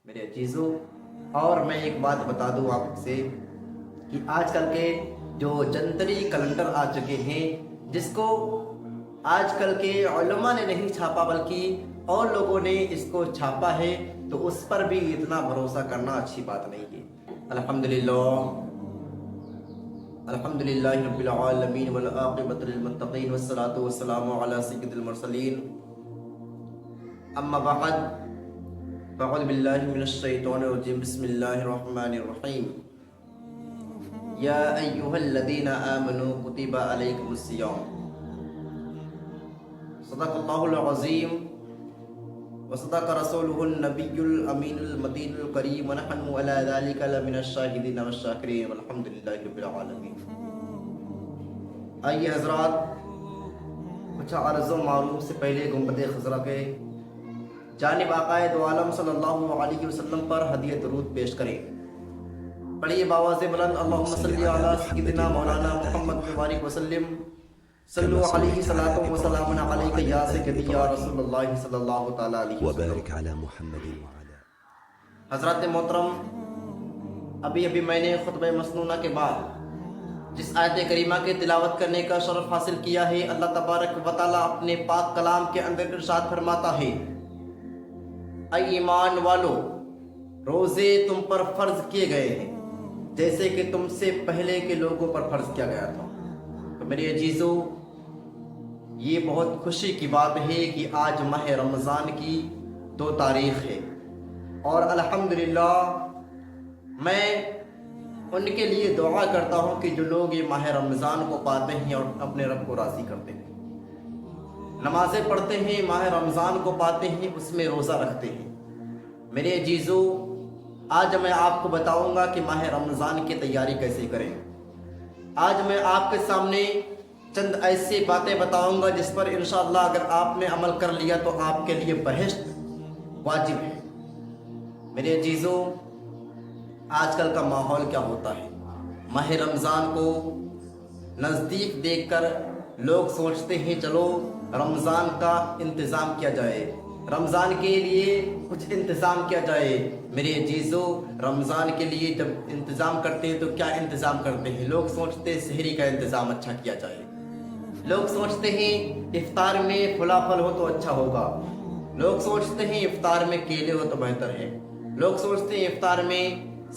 میرے عزیزوں، اور میں ایک بات بتا دوں آپ سے کہ آج کل کے جو جنتری کیلنڈر آ چکے ہیں، جس کو آج کل کے علماء نے نہیں چھاپا بلکہ اور لوگوں نے اس کو چھاپا ہے، تو اس پر بھی اتنا بھروسہ کرنا اچھی بات نہیں ہے۔ الحمدللہ رب العالمین والعاقبۃ للمتقین والصلاۃ والسلام علی سید المرسلین، اما بعد فاعوذ باللہ من الشیطان الرجیم، بسم اللہ الرحمن الرحیم۔ یا ایہا الذین آمنوا کتب علیکم الصیام، صدق اللہ العظیم وصدق رسولہ النبی الامین المدین الکریم، ونحن علی ذلک لمن الشاہدین والشاکرین والحمدللہ رب العالمین۔ آئیے حضرات، کچھ عرض و معروف سے پہلے گنبد خضرا کے جانب آقا دو عالم صلی اللہ علیہ وسلم پر ہدیہ درود پیش کریں۔ پڑھیے باواز بلند، اللہم صلی علی سیدنا مولانا محمد مبارک وسلم، صلو علیہ صلاۃ و سلام علیک یا سیدی یا رسول اللہ صلی اللہ تعالی علیہ وسلم۔ وبارك على محمد وعلى حضرات محترم، ابھی میں نے خطبہ مسنونہ کے بعد جس آیت کریمہ کے تلاوت کرنے کا شرف حاصل کیا ہے، اللہ تبارک و تعالیٰ اپنے پاک کلام کے اندر ارشاد فرماتا ہے، اے ایمان والو، روزے تم پر فرض کیے گئے ہیں جیسے کہ تم سے پہلے کے لوگوں پر فرض کیا گیا تھا۔ تو میرے عزیزوں، یہ بہت خوشی کی بات ہے کہ آج ماہ رمضان کی 2 تاریخ ہے، اور الحمدللہ میں ان کے لیے دعا کرتا ہوں کہ جو لوگ یہ ماہ رمضان کو پاتے ہیں اور اپنے رب کو راضی کرتے ہیں، نمازیں پڑھتے ہیں، ماہ رمضان کو پاتے ہیں، اس میں روزہ رکھتے ہیں۔ میرے عزیزوں، آج میں آپ کو بتاؤں گا کہ ماہ رمضان کی تیاری کیسے کریں۔ آج میں آپ کے سامنے چند ایسی باتیں بتاؤں گا جس پر انشاءاللہ اگر آپ نے عمل کر لیا تو آپ کے لیے بہشت واجب ہے۔ میرے عزیزوں، آج کل کا ماحول کیا ہوتا ہے، ماہ رمضان کو نزدیک دیکھ کر لوگ سوچتے ہیں چلو رمضان کا انتظام کیا جائے، رمضان کے لیے کچھ انتظام کیا جائے۔ میرے عزیزوں، رمضان کے لیے جب انتظام کرتے ہیں تو کیا انتظام کرتے ہیں؟ لوگ سوچتے ہیں سحری کا انتظام اچھا کیا جائے، لوگ سوچتے ہیں افطار میں پھلا پھل ہو تو اچھا ہوگا، لوگ سوچتے ہیں افطار میں کیلے ہو تو بہتر ہے، لوگ سوچتے ہیں افطار میں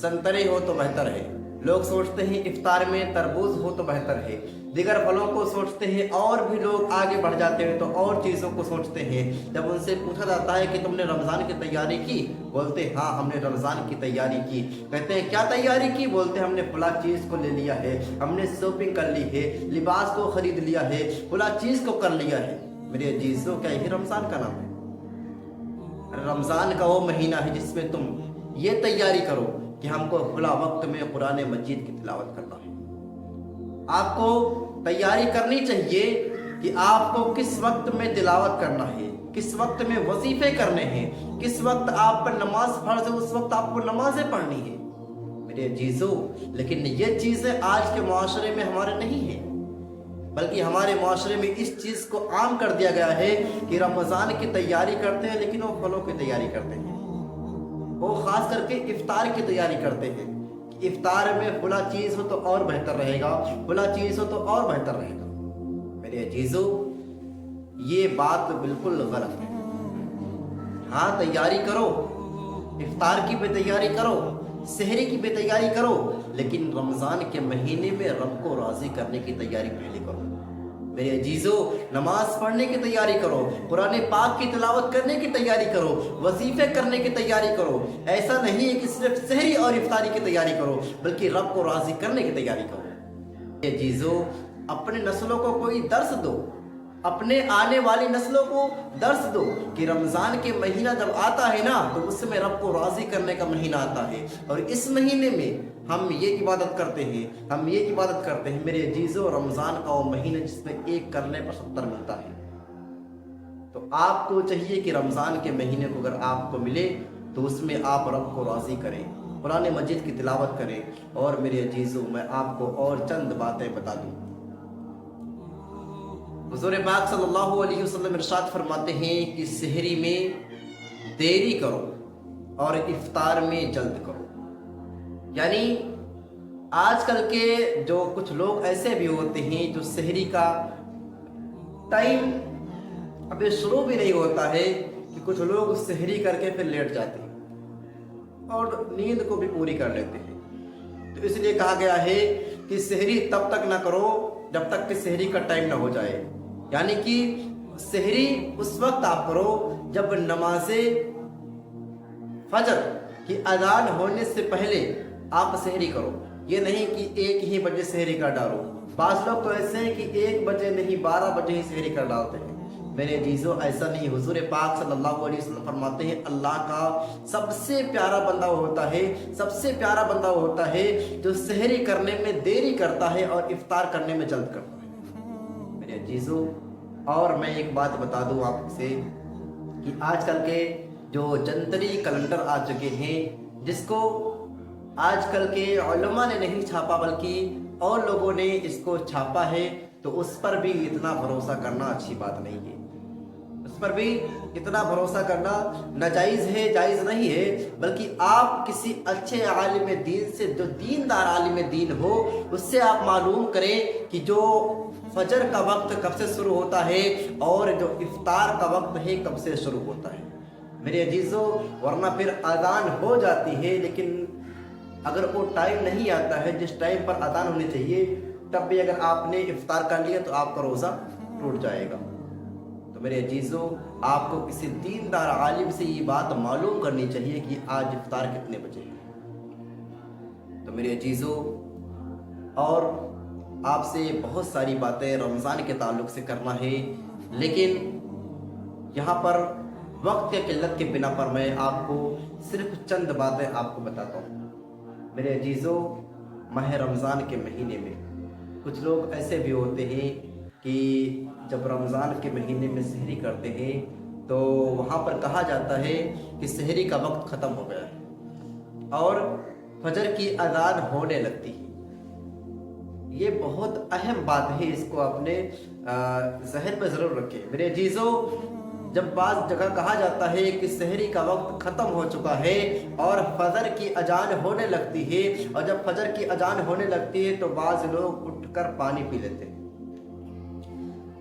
سنترے ہو تو بہتر ہے، لوگ سوچتے ہیں افطار میں تربوز ہو تو بہتر ہے، دیگر پھلوں کو سوچتے ہیں، اور بھی لوگ آگے بڑھ جاتے ہیں تو اور چیزوں کو سوچتے ہیں۔ جب ان سے پوچھا جاتا ہے کہ تم نے رمضان کی تیاری کی؟ بولتے ہیں ہاں ہم نے رمضان کی تیاری کی۔ کہتے ہیں کیا تیاری کی؟ بولتے ہیں ہم نے فلاں چیز کو لے لیا ہے، ہم نے شاپنگ کر لی ہے، لباس کو خرید لیا ہے، فلاں چیز کو کر لیا ہے۔ میرے عزیزوں، کیا یہی رمضان کا نام ہے؟ رمضان کا وہ مہینہ ہے جس میں تم یہ تیاری کرو کہ ہم کو فلاں وقت میں قرآن مجید کی تلاوت کرنا ہے۔ آپ کو تیاری کرنی چاہیے کہ آپ کو کس وقت میں تلاوت کرنا ہے، کس وقت میں وظیفے کرنے ہیں، کس وقت آپ پر نماز فرض ہے اس وقت آپ کو نمازیں پڑھنی ہے۔ میرے عزیزوں، لیکن یہ چیزیں آج کے معاشرے میں ہمارے نہیں ہیں، بلکہ ہمارے معاشرے میں اس چیز کو عام کر دیا گیا ہے کہ رمضان کی تیاری کرتے ہیں لیکن وہ پھلوں کی تیاری کرتے ہیں، وہ خاص کر کے افطار کی تیاری کرتے ہیں کہ افطار میں فلاں چیز ہو تو اور بہتر رہے گا، فلاں چیز ہو تو اور بہتر رہے گا۔ میرے عزیزوں، یہ بات بالکل غلط ہے۔ ہاں تیاری کرو، افطار کی بھی تیاری کرو، سحری کی بھی تیاری کرو، لیکن رمضان کے مہینے میں رب کو راضی کرنے کی تیاری پہلے کرو۔ میرے عزیزوں، نماز پڑھنے کی تیاری کرو، قرآن پاک کی تلاوت کرنے کی تیاری کرو، وظیفے کرنے کی تیاری کرو۔ ایسا نہیں ہے کہ صرف سحری اور افطاری کی تیاری کرو، بلکہ رب کو راضی کرنے کی تیاری کرو۔ میرے عزیزوں، اپنے نسلوں کو کوئی درس دو، اپنے آنے والی نسلوں کو درس دو کہ رمضان کے مہینہ جب آتا ہے نا تو اس میں رب کو راضی کرنے کا مہینہ آتا ہے، اور اس مہینے میں ہم یہ عبادت کرتے ہیں، ہم یہ عبادت کرتے ہیں۔ میرے عزیزوں، رمضان کا وہ مہینہ جس میں ایک کرنے پر 70 ملتا ہے، تو آپ کو چاہیے کہ رمضان کے مہینے کو اگر آپ کو ملے تو اس میں آپ رب کو راضی کریں، قرآن مجید کی تلاوت کریں۔ اور میرے عزیزوں، میں آپ کو اور چند باتیں بتا دوں۔ حضور پاک صلی اللہ علیہ وسلم ارشاد فرماتے ہیں کہ سحری میں دیری کرو، اور افطار میں جلد کرو. یعنی آج کل کے جو کچھ لوگ ایسے بھی ہوتے ہیں جو سحری کا ٹائم ابھی شروع بھی نہیں ہوتا ہے کہ کچھ لوگ سحری کر کے پھر لیٹ جاتے ہیں اور نیند کو بھی پوری کر لیتے ہیں. تو اس لیے کہا گیا ہے کہ سحری تب تک نہ کرو جب تک کہ سحری کا ٹائم نہ ہو جائے. یعنی کہ سحری اس وقت آپ کرو جب نماز فجر کی اذان ہونے سے پہلے آپ سحری کرو. یہ نہیں کہ 1 بجے سحری کر ڈالو. بعض لوگ تو ایسے ہیں کہ 1 بجے نہیں 12 بجے ہی سحری کر ڈالتے ہیں. میرے عزیزو ایسا نہیں. حضور پاک صلی اللہ علیہ وسلم فرماتے ہیں اللہ کا سب سے پیارا بندہ وہ ہوتا ہے, سب سے پیارا بندہ وہ ہوتا ہے جو سحری کرنے میں دیری کرتا ہے اور افطار کرنے میں جلد کرتا ہے. میرے عزیزو اور میں ایک بات بتا دوں آپ سے کہ آج کل کے جو جنتری کیلنڈر آ چکے ہیں جس کو آج کل کے علماء نے نہیں چھاپا بلکہ اور لوگوں نے اس کو چھاپا ہے, تو اس پر بھی اتنا بھروسہ کرنا اچھی بات نہیں ہے. اس پر بھی اتنا بھروسہ کرنا ناجائز ہے, جائز نہیں ہے. بلکہ آپ کسی اچھے عالم دین سے, جو دیندار عالم دین ہو, اس سے آپ معلوم کریں کہ جو فجر کا وقت کب سے شروع ہوتا ہے اور جو افطار کا وقت ہے کب سے شروع ہوتا ہے. میرے عزیزو ورنہ پھر اذان ہو جاتی ہے لیکن اگر وہ ٹائم نہیں آتا ہے جس ٹائم پر اذان ہونی چاہیے, تب بھی اگر آپ نے افطار کر لیا تو آپ کا روزہ ٹوٹ جائے گا. تو میرے عزیزو آپ کو کسی دیندار عالم سے یہ بات معلوم کرنی چاہیے کہ آج افطار کتنے بجے ہے. تو میرے عزیزو اور آپ سے بہت ساری باتیں رمضان کے تعلق سے کرنا ہے, لیکن یہاں پر وقت کے قلت کے بنا پر میں آپ کو صرف چند باتیں آپ کو بتاتا ہوں. میرے عزیزو ماہ رمضان کے مہینے میں کچھ لوگ ایسے بھی ہوتے ہیں کہ جب رمضان کے مہینے میں سحری کرتے ہیں تو وہاں پر کہا جاتا ہے کہ سحری کا وقت ختم ہو گیا ہے اور فجر کی اذان ہونے لگتی ہے. یہ بہت اہم بات ہے, اس کو اپنے ذہن میں ضرور رکھیں. میرے عزیزو جب بعض جگہ کہا جاتا ہے کہ سحری کا وقت ختم ہو چکا ہے اور فجر کی اذان ہونے لگتی ہے, اور جب فجر کی اذان ہونے لگتی ہے تو بعض لوگ اٹھ کر پانی پی لیتے ہیں.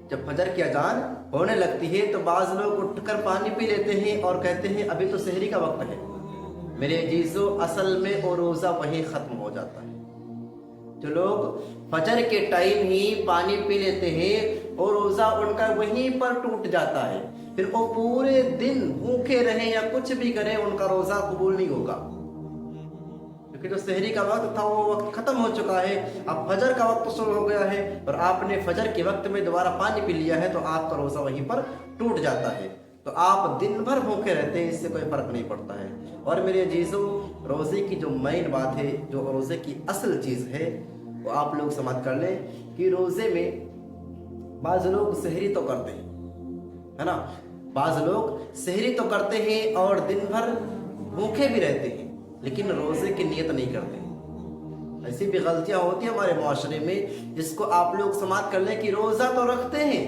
جب فجر کی اذان ہونے لگتی ہے تو بعض لوگ اٹھ کر پانی پی لیتے ہیں اور کہتے ہیں ابھی تو سحری کا وقت ہے. میرے عزیزو اصل میں وہ روزہ وہیں ختم ہو جاتا ہے. جو لوگ فجر کے ٹائم ہی پانی پی لیتے ہیں اور روزہ ان کا وہیں پر ٹوٹ جاتا ہے. پھر وہ پورے دن بھوکے رہیں یا کچھ بھی کریں ان کا روزہ قبول نہیں ہوگا, کیونکہ جو سحری کا وقت تھا وہ وقت ختم ہو چکا ہے. اب فجر کا وقت شروع ہو گیا ہے اور آپ نے فجر کے وقت میں دوبارہ پانی پی لیا ہے تو آپ کا روزہ وہیں پر ٹوٹ جاتا ہے. تو آپ دن بھر بھوکے رہتے ہیں, اس سے کوئی فرق نہیں پڑتا ہے. اور میرے عزیزو روزے کی جو مین بات ہے, جو روزے کی اصل چیز ہے, وہ آپ لوگ سمجھ کر لیں کہ روزے میں بعض لوگ سحری تو کرتے ہیں, ہے نا, بعض لوگ سحری تو کرتے ہیں اور دن بھر بھوکے بھی رہتے ہیں لیکن روزے کی نیت نہیں کرتے. ایسی بھی غلطیاں ہوتی ہیں ہمارے معاشرے میں جس کو آپ لوگ سماعت کر لیں کہ روزہ تو رکھتے ہیں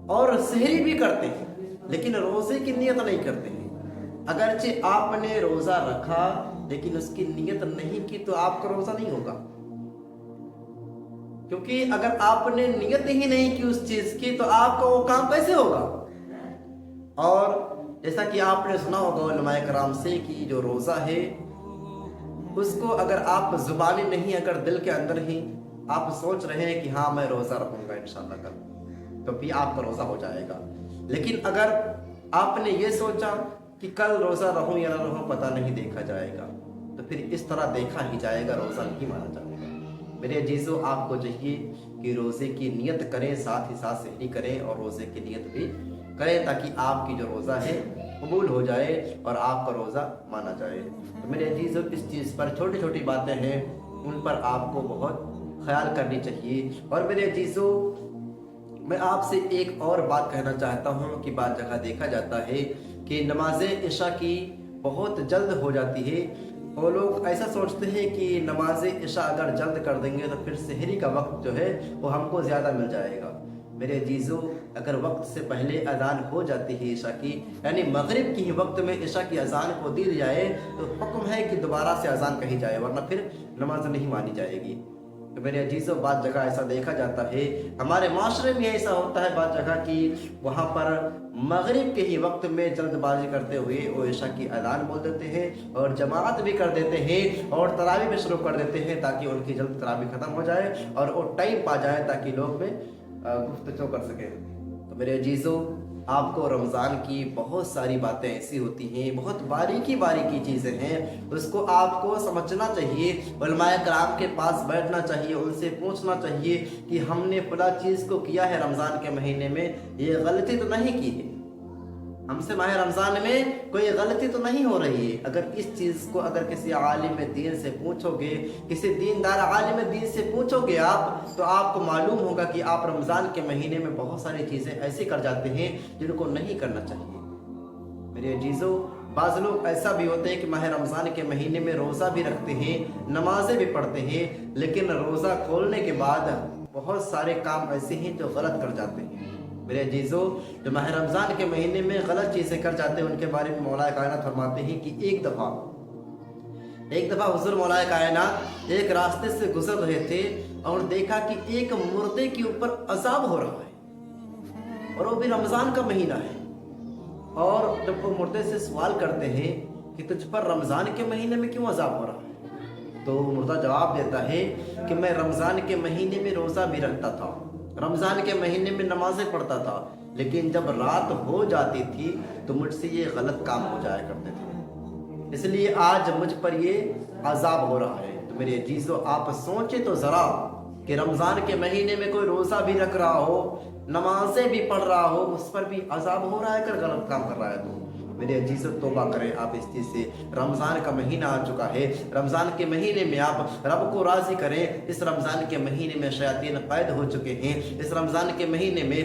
اور سحری بھی کرتے ہیں لیکن روزے کی نیت نہیں کرتے ہیں. اگرچہ آپ نے روزہ رکھا لیکن اس کی نیت نہیں کی تو آپ کا روزہ نہیں ہوگا, کیونکہ اگر آپ نے نیت ہی نہیں کی اس چیز کی تو آپ کا وہ کام کیسے ہوگا. اور جیسا کہ آپ نے سنا ہوگا علماء کرام سے کہ جو روزہ ہے اس کو اگر آپ زبانی نہیں, اگر دل کے اندر ہی آپ سوچ رہے ہیں کہ ہاں میں روزہ رکھوں گا انشاءاللہ کل, تو بھی آپ کا روزہ ہو جائے گا. لیکن اگر آپ نے یہ سوچا کہ کل روزہ رہوں یا نہ رہوں پتہ نہیں, دیکھا جائے گا, تو پھر اس طرح دیکھا ہی جائے گا, روزہ نہیں مانا جائے گا. میرے عزیزو آپ کو چاہیے کہ روزے کی نیت کریں, ساتھ ہی ساتھ سحری کریں اور روزے کی نیت بھی کریں تاکہ آپ کی جو روزہ ہے قبول ہو جائے اور آپ کا روزہ مانا جائے. تو میرے عزیزو اس چیز پر چھوٹی چھوٹی باتیں ہیں, ان پر آپ کو بہت خیال کرنی چاہیے. اور میرے عزیزو میں آپ سے ایک اور بات کہنا چاہتا ہوں کہ بعض جگہ دیکھا جاتا ہے کہ نماز عشاء کی بہت جلد ہو جاتی ہے. وہ لوگ ایسا سوچتے ہیں کہ نماز عشاء اگر جلد کر دیں گے تو پھر سحری کا وقت جو ہے وہ ہم کو زیادہ مل جائے گا. میرے عزیزو اگر وقت سے پہلے اذان ہو جاتی ہے عشاء کی، یعنی مغرب کی ہی وقت میں عشاء کی اذان کو دی جائے تو حکم ہے کہ دوبارہ سے اذان کہی جائے، ورنہ پھر نماز نہیں مانی جائے گی۔ تو میرے عزیزو بعض جگہ ایسا دیکھا جاتا ہے، ہمارے معاشرے میں ایسا ہوتا ہے بعض جگہ کہ وہاں پر مغرب کے ہی وقت میں جلد بازی کرتے ہوئے وہ عشاء کی اذان بول دیتے ہیں اور جماعت بھی کر دیتے ہیں اور تراویح بھی شروع کر دیتے ہیں تاکہ ان کی جلد تراویح ختم ہو جائے اور وہ ٹائم پا جائے تاکہ لوگ میں گفتگو کر سکیں۔ تو میرے عزیزو آپ کو رمضان کی بہت ساری باتیں ایسی ہوتی ہیں، بہت باریکی چیزیں ہیں، اس کو آپ کو سمجھنا چاہیے، علماء کرام کے پاس بیٹھنا چاہیے، ان سے پوچھنا چاہیے کہ ہم نے فلاں چیز کو کیا ہے رمضان کے مہینے میں، یہ غلطی تو نہیں کی ہے، ہم سے ماہ رمضان میں کوئی غلطی تو نہیں ہو رہی ہے۔ اگر اس چیز کو اگر کسی عالم دین سے پوچھو گے، کسی دیندار عالم دین سے پوچھو گے آپ، تو آپ کو معلوم ہوگا کہ آپ رمضان کے مہینے میں بہت ساری چیزیں ایسی کر جاتے ہیں جن کو نہیں کرنا چاہیے۔ میرے عزیزو بعض لوگ ایسا بھی ہوتے ہیں کہ ماہ رمضان کے مہینے میں روزہ بھی رکھتے ہیں، نمازیں بھی پڑھتے ہیں، لیکن روزہ کھولنے کے بعد بہت سارے کام ایسے ہیں جو غلط کر جاتے ہیں۔ میرے عزیزو جو ماہ رمضان کے مہینے میں غلط چیزیں کر جاتے ہیں ان کے بارے میں مولا کائنات فرماتے ہیں کہ ایک دفعہ حضور مولا کائنات ایک راستے سے گزر رہے تھے اور دیکھا کہ ایک مردے کے اوپر عذاب ہو رہا ہے اور وہ بھی رمضان کا مہینہ ہے، اور جب وہ مردے سے سوال کرتے ہیں کہ تجھ پر رمضان کے مہینے میں کیوں عذاب ہو رہا ہے، تو مردہ جواب دیتا ہے کہ میں رمضان کے مہینے میں روزہ بھی رکھتا تھا، رمضان کے مہینے میں نمازیں پڑھتا تھا، لیکن جب رات ہو جاتی تھی تو مجھ سے یہ غلط کام ہو جایا کرتے تھے، اس لیے آج مجھ پر یہ عذاب ہو رہا ہے۔ تو میرے عزیزو آپ سوچیں تو ذرا کہ رمضان کے مہینے میں کوئی روزہ بھی رکھ رہا ہو، نمازیں بھی پڑھ رہا ہو، اس پر بھی عذاب ہو رہا ہے کہ غلط کام کر رہا ہے۔ تو میرے عزیزو توبہ کریں آپ اس چیز سے، رمضان کا مہینہ آ چکا ہے، رمضان کے مہینے میں آپ رب کو راضی کریں۔ اس رمضان کے مہینے میں شیاطین قید ہو چکے ہیں، اس رمضان کے مہینے میں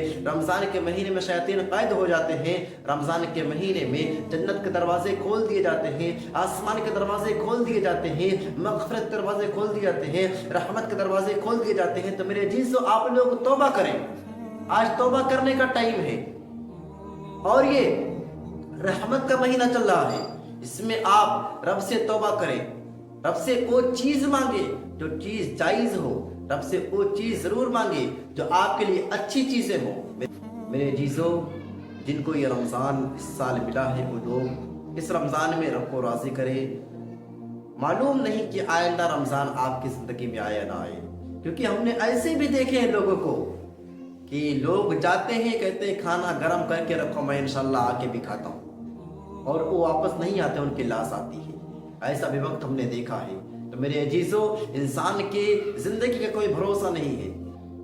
شیاطین قید ہو جاتے ہیں، رمضان کے مہینے میں جنت کے دروازے کھول دیے جاتے ہیں، آسمان کے دروازے کھول دیے جاتے ہیں، مغفرت کے دروازے کھول دیے جاتے ہیں، رحمت کے دروازے کھول دیے جاتے ہیں۔ تو میرے عزیزو آپ لوگ توبہ کریں، آج توبہ کرنے کا ٹائم ہے، اور یہ رحمت کا مہینہ چل رہا ہے، اس میں آپ رب سے توبہ کریں، رب سے وہ چیز مانگے جو چیز جائز ہو، رب سے وہ چیز ضرور مانگے جو آپ کے لیے اچھی چیزیں ہوں۔ میرے عزیزو جن کو یہ رمضان اس سال ملا ہے وہ لوگ اس رمضان میں رب کو راضی کریں۔ معلوم نہیں کہ آئندہ رمضان آپ کی زندگی میں آئے یا نہ آئے، کیونکہ ہم نے ایسے بھی دیکھے ہیں لوگوں کو کہ لوگ جاتے ہیں کہتے ہیں کھانا گرم کر کے رکھو، میں انشاءاللہ آ کے بھی کھاتا ہوں، اور وہ واپس نہیں آتے، ان کی لاش آتی ہے۔ ایسا بھی وقت ہم نے دیکھا ہے۔ تو میرے عزیزو انسان کی زندگی کا کوئی بھروسہ نہیں ہے،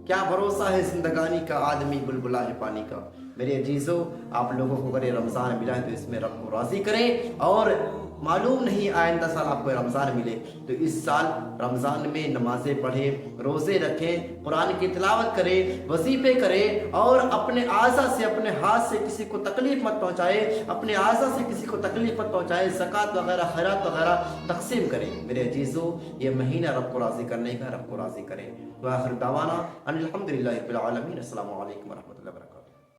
کیا بھروسہ ہے زندگانی کا، آدمی بلبلا ہے پانی کا۔ میرے عزیزو آپ لوگوں کو اگر یہ رمضان ملا ہے تو اس میں رب کو راضی کریں، اور معلوم نہیں آئندہ سال آپ کو رمضان ملے تو اس سال رمضان میں نمازیں پڑھیں، روزے رکھیں، قرآن کی تلاوت کریں، وظیفے کریں، اور اپنے اعضاء سے، اپنے ہاتھ سے کسی کو تکلیف مت پہنچائے، اپنے اعضاء سے کسی کو تکلیف مت پہنچائے، زکوٰۃ وغیرہ خیرات وغیرہ تقسیم کریں۔ میرے عزیزو یہ مہینہ رب کو راضی کرنے کا، رب کو راضی کریں۔ وآخر دعوانا ان الحمدللہ رب العالمین۔ السلام علیکم ورحمۃ اللہ وبرکاتہ۔